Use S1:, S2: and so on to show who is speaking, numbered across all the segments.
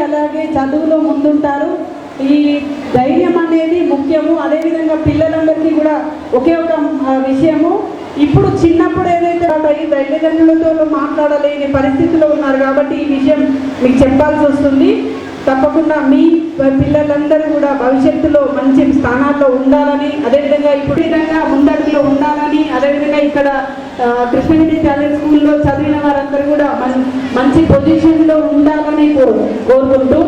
S1: అలాగే చదువులో ముందుంటారు. ఈ ధైర్యం అనేది ముఖ్యము. అదేవిధంగా పిల్లలందరికీ కూడా ఒకే ఒక విషయము, ఇప్పుడు చిన్నప్పుడు ఏదైతే తల్లిదండ్రులతో మాట్లాడలేని పరిస్థితిలో ఉన్నారు కాబట్టి ఈ విషయం మీకు చెప్పాల్సి వస్తుంది. తప్పకుండా మీ పిల్లలందరూ కూడా భవిష్యత్తులో మంచి స్థానాల్లో ఉండాలని, అదేవిధంగా ఇప్పుడు విధంగా ముందడుగులో ఉండాలని, అదేవిధంగా ఇక్కడ కృష్ణగిరి టాలెంట్ స్కూల్లో చదివిన వారందరూ కూడా మంచి పొజిషన్లో ఉండాలని కోరుకుంటూ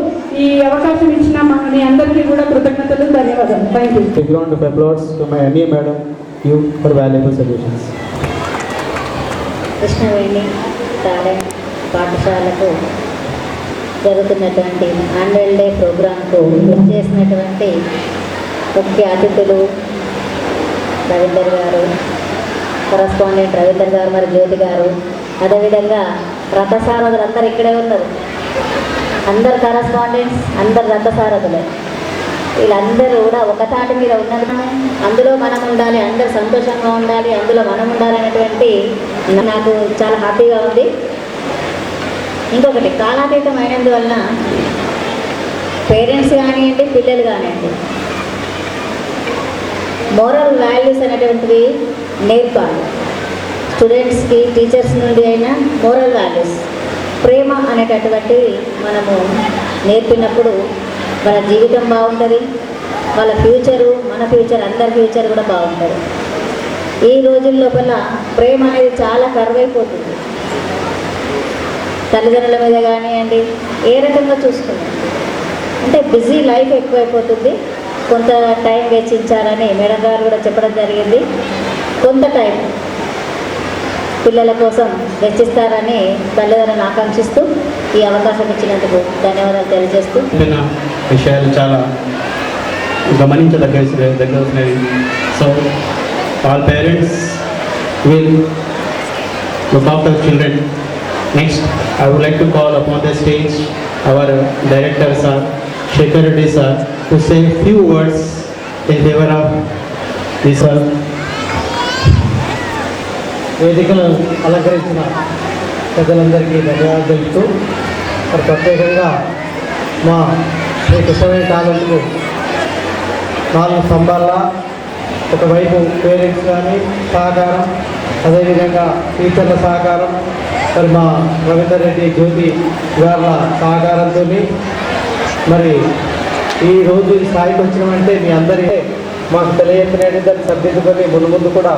S1: ఈ అవకాశం ఇచ్చిన మీ అందరికీ కూడా కృతజ్ఞతలు, ధన్యవాదాలు. Thank you.
S2: A round of applause to my MA madam, you for valuable solutions.
S3: Krishnaveni talent పాఠశాలకు జరుగుతున్నటువంటి యాన్యువల్ డే ప్రోగ్రాంకు చేసినటువంటి ముఖ్య అతిథులు రవీందర్ గారు, కరస్పాండెంట్ రవీందర్ గారు, మరి జ్యోతి గారు, అదేవిధంగా రథసారథులు అందరు ఇక్కడే ఉన్నారు. అందరు కరస్పాండెంట్స్, అందరు రథసారథులే. వీళ్ళందరూ కూడా ఒక తాటి మీద ఉన్నది. అందులో మనం ఉండాలి, అందరు సంతోషంగా ఉండాలి, అందులో మనం ఉండాలి అనేటువంటి నాకు చాలా హ్యాపీగా ఉంది. ఇంకొకటి, కాలాతీతం అయినందువలన పేరెంట్స్ కానివ్వండి, పిల్లలు కానివ్వండి, మోరల్ వాల్యూస్ అనేటువంటివి నేర్పాలి. స్టూడెంట్స్కి టీచర్స్ నుండి అయినా మోరల్ వాల్యూస్, ప్రేమ అనేటటువంటివి మనము నేర్పినప్పుడు వాళ్ళ జీవితం బాగుంటుంది, వాళ్ళ ఫ్యూచరు, మన ఫ్యూచర్, అందరి ఫ్యూచర్ కూడా బాగుంటుంది. ఈ రోజుల లోపల ప్రేమ అనేది చాలా కరువైపోతుంది. తల్లిదండ్రుల మీద కానివ్వండి, ఏ రకంగా చూసుకుంటాం అంటే బిజీ లైఫ్ ఎక్కువైపోతుంది. కొంత టైం వెచ్చించాలని మేడం గారు కూడా చెప్పడం జరిగింది. కొంత టైం పిల్లల కోసం వెచ్చిస్తారని తల్లిదండ్రులను ఆకాంక్షిస్తూ ఈ అవకాశం ఇచ్చినందుకు ధన్యవాదాలు తెలియజేస్తూ,
S2: విషయాలు చాలా గమనించదగ్గవి. So all parents will look after children. Next, I would like to call upon the stage our director sir, Shekhar Reddy sir, to say a few words in favor of this sir. వేదికను అలంకరించిన పెద్దలందరికీ ధన్యవాదాలు తెలుపుతూ, మరి ప్రత్యేకంగా మా శ్రీ కృష్ణవేణి టాలెంట్కు 4 స్తంభాల, ఒకవైపు పేరెంట్స్ కానీ సహకారం, అదేవిధంగా టీచర్ల సహకారం, మరి మా రవీందర్ రెడ్డి, జ్యోతి గారి సహకారంతో మరి ఈరోజు ఈ స్థాయికి వచ్చినామంటే మీ అందరి మాకు తెలియజేసినట్టు దాన్ని సర్దిద్దుకొని ముందు కూడా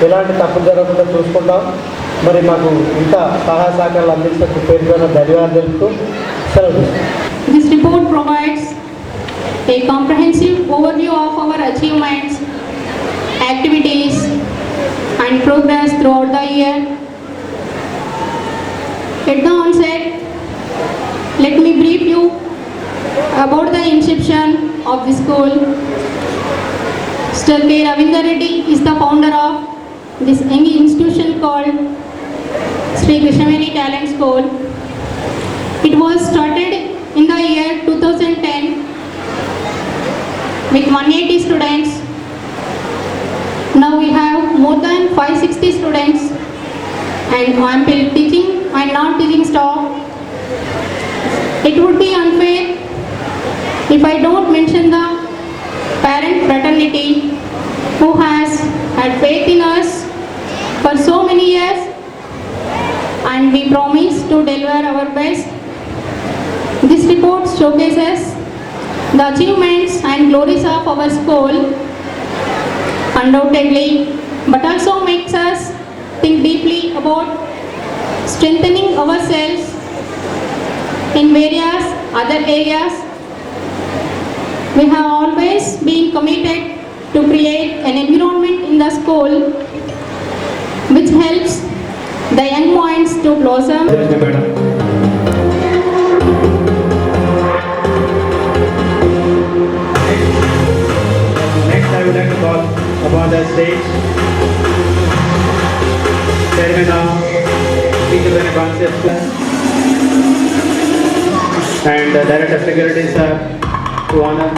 S2: ఎలాంటి తప్పులు జరగకుండా చూసుకుంటాం. మరి మాకు ఇంత సహాయ సహకారాలు అందించినందుకు పేరుగా ధన్యవాదాలు తెలుపుతూ సెలవు.
S4: This report provides a comprehensive overview of our achievements, activities and progress throughout the year. At the onset, let me brief you about the inception of the school. Mr. K. Ravindra Reddy is the founder of this institution called Sri Krishnaveni Talent School. It was started in the year 2010 with 180 students. Now we have more than 560 students and ample teaching and non-teaching staff. It would be unfair if I don't mention the parent fraternity who has had faith in us for so many years, and we promise to deliver our best. This report showcases the achievements and glories of our school, undoubtedly, but also makes us think deeply about strengthening ourselves in various other areas. We have always been committed to create an environment in the school which helps the young minds to blossom.
S2: Next, I would like to call upon the stage Chairman of Teachers and Concepts and Director of Security sir to honor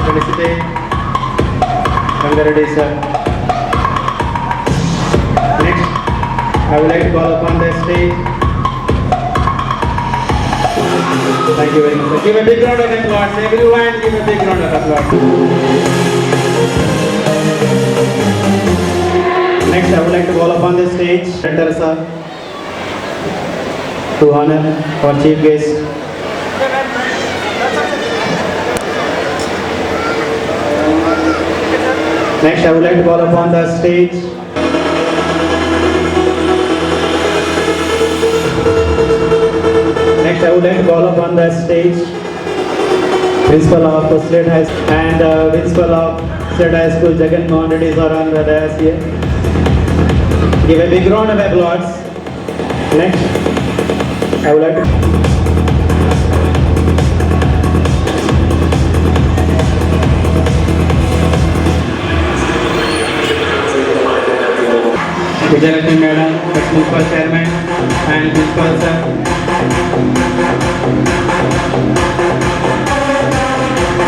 S2: felicitate Ravindra Reddy sir. Next, I would like to call upon the stage Thank you very much. Give a big round of applause. Everyone, give a big round of applause. Next, I would like to call upon the stage, Director sir, to honor our chief guest. Next, I would like to call upon the stage Next, I would like to call upon the stage Principal of State High School and Principal of State High School, Jagan Mohan Reddy sir on the dais here. Give a big round of applause. Next, I would like to Vijayalakshmi Madam, the Principal Chairman and Principal Sir.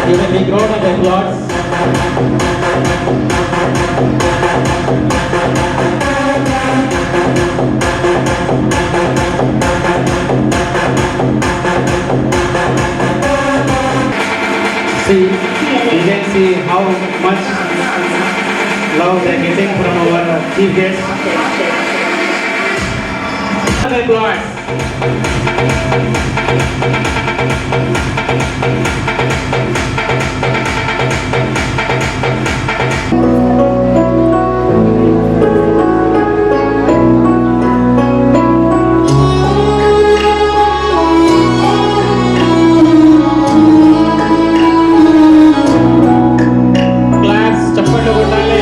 S2: Give a big round of applause. See, you can see how much love they are getting from our chief guest. Applause. Claps, చప్పట్లు కొట్టాలి.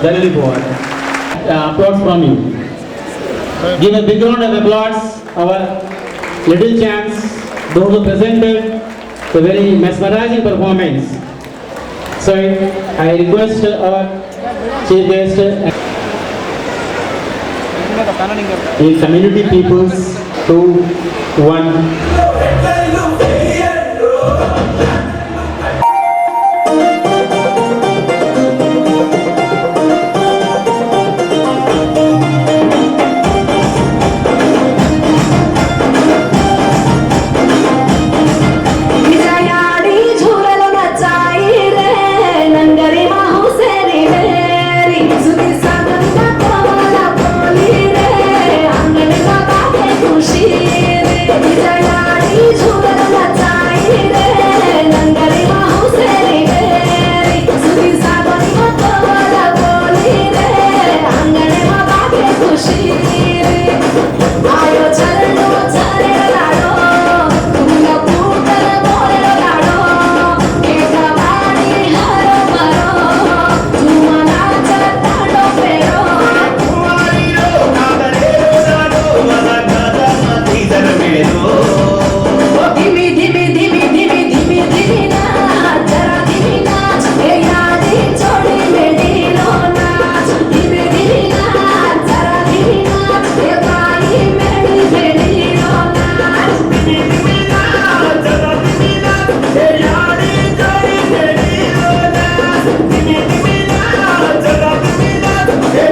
S2: Dalali Board. Applause from you. Give a big round of applause our little champs, those who presented a very mesmerizing performance. So I request our chief guest, the community peoples, 2, 1.
S5: विजयाडी झुरल नचाई रे नंगरी माहुसेरी मेरी सुधी सागंगा कमला बोली रे अंगन बाबा के खुशी रे विजयाडी झुरल नचाई रे नंगरी माहुसेरी मेरी सुधी सागंगा कमला बोली रे अंगन बाबा के खुशी रे आयो चलो चले लाडो तुमला पूतल बोले लाडो केका बाणी हरो मरो तुम्हाला चताडो पेरो धीमी धीमी धीमी धीमी धीमी धीमी नाच जरा धीमी नाच हे यादी छोड़ी मेरी लो नाच धीमी धीमी नाच जरा धीमी नाच हे बाई मेरी मेरी लो नाच धीमी धीमी नाच जरा धीमी नाच हे यादी छोड़ी मेरी लो नाच धीमी धीमी नाच जरा धीमी नाच हे